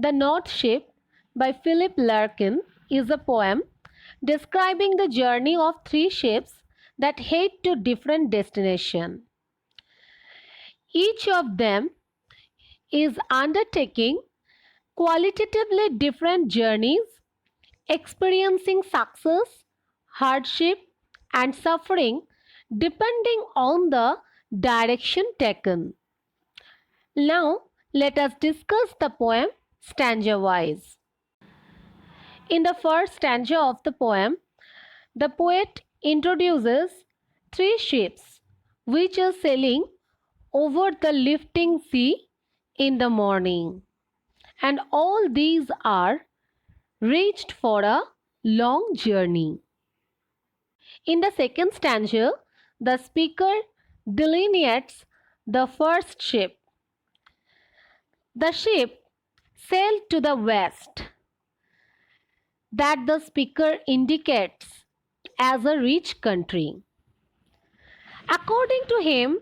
The North Ship by Philip Larkin is a poem describing the journey of three ships that head to different destinations. Each of them is undertaking qualitatively different journeys, experiencing success, hardship, and suffering depending on the direction taken. Now, let us discuss the poem stanza wise. In the first stanza of the poem, the poet introduces three ships which are sailing over the lifting sea in the morning, and all these are reached for a long journey. In the second stanza, the speaker delineates the first ship. The ship sailed to the west, that the speaker indicates as a rich country. According to him,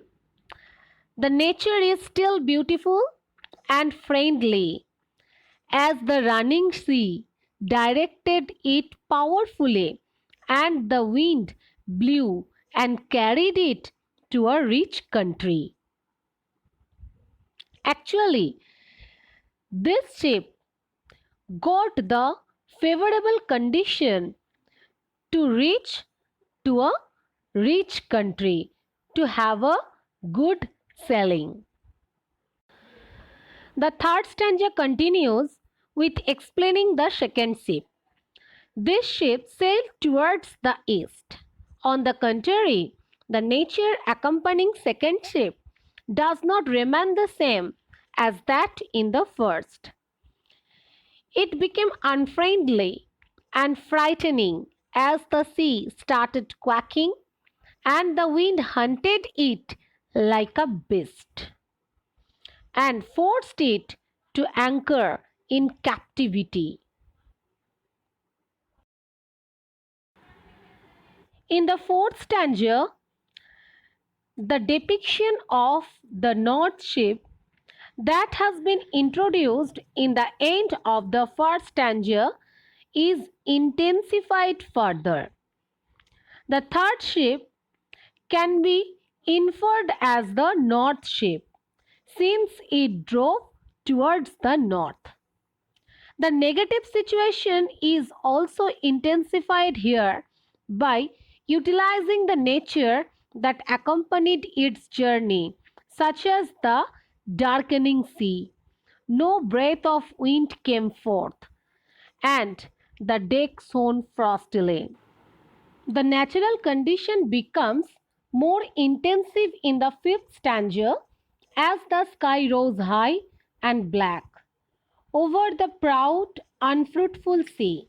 the nature is still beautiful and friendly, as the running sea directed it powerfully, and the wind blew and carried it to a rich country. Actually, this ship got the favorable condition to reach to a rich country, to have a good sailing. The third stanza continues with explaining the second ship. This ship sailed towards the east. On the contrary, the nature accompanying second ship does not remain the same as that in the first. It became unfriendly and frightening as the sea started quaking and the wind hunted it like a beast and forced it to anchor in captivity. In the fourth stanza, the depiction of the North Ship that has been introduced in the end of the first stanza is intensified further. The third ship can be inferred as the North Ship since it drove towards the north. The negative situation is also intensified here by utilizing the nature that accompanied its journey, such as the darkening sea. No breath of wind came forth, and the deck shone frostily. The natural condition becomes more intensive in the fifth stanza as the sky rose high and black over the proud, unfruitful sea.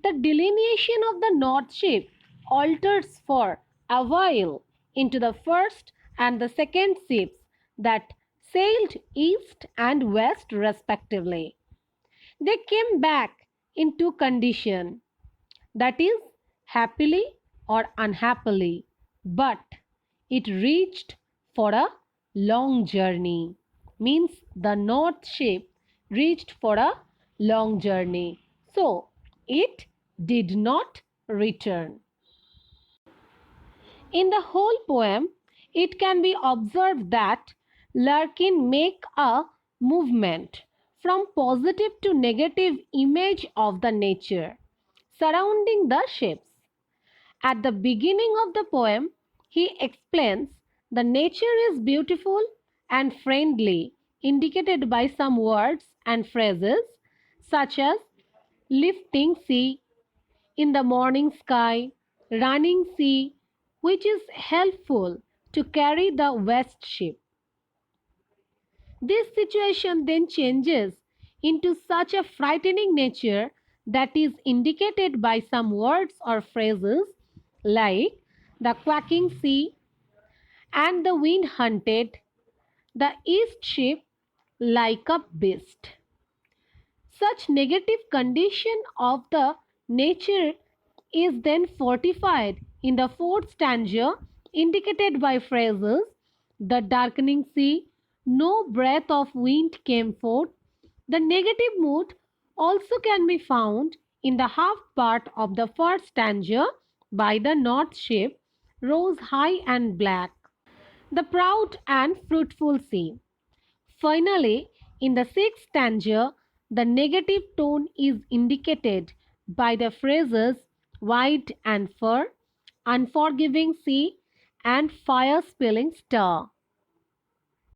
The delineation of the North Ship alters for a while into the first and the second ships that sailed east and west respectively. They came back into condition, that is, happily or unhappily, but it reached for a long journey. Means the North Ship reached for a long journey. So it did not return. In the whole poem, it can be observed that Larkin make a movement from positive to negative image of the nature surrounding the ships. At the beginning of the poem, he explains the nature is beautiful and friendly, indicated by some words and phrases such as lifting sea, in the morning sky, running sea, which is helpful to carry the west ship. This situation then changes into such a frightening nature that is indicated by some words or phrases like the quacking sea and the wind hunted the east ship like a beast. Such negative condition of the nature is then fortified in the fourth stanza, indicated by phrases the darkening sea, no breath of wind came forth, The negative mood also can be found in the half part of the first stanza by the north ship, rose high and black, the proud and fruitful sea. Finally, in the sixth stanza, the negative tone is indicated by the phrases white and fur, unforgiving sea, and fire spilling star.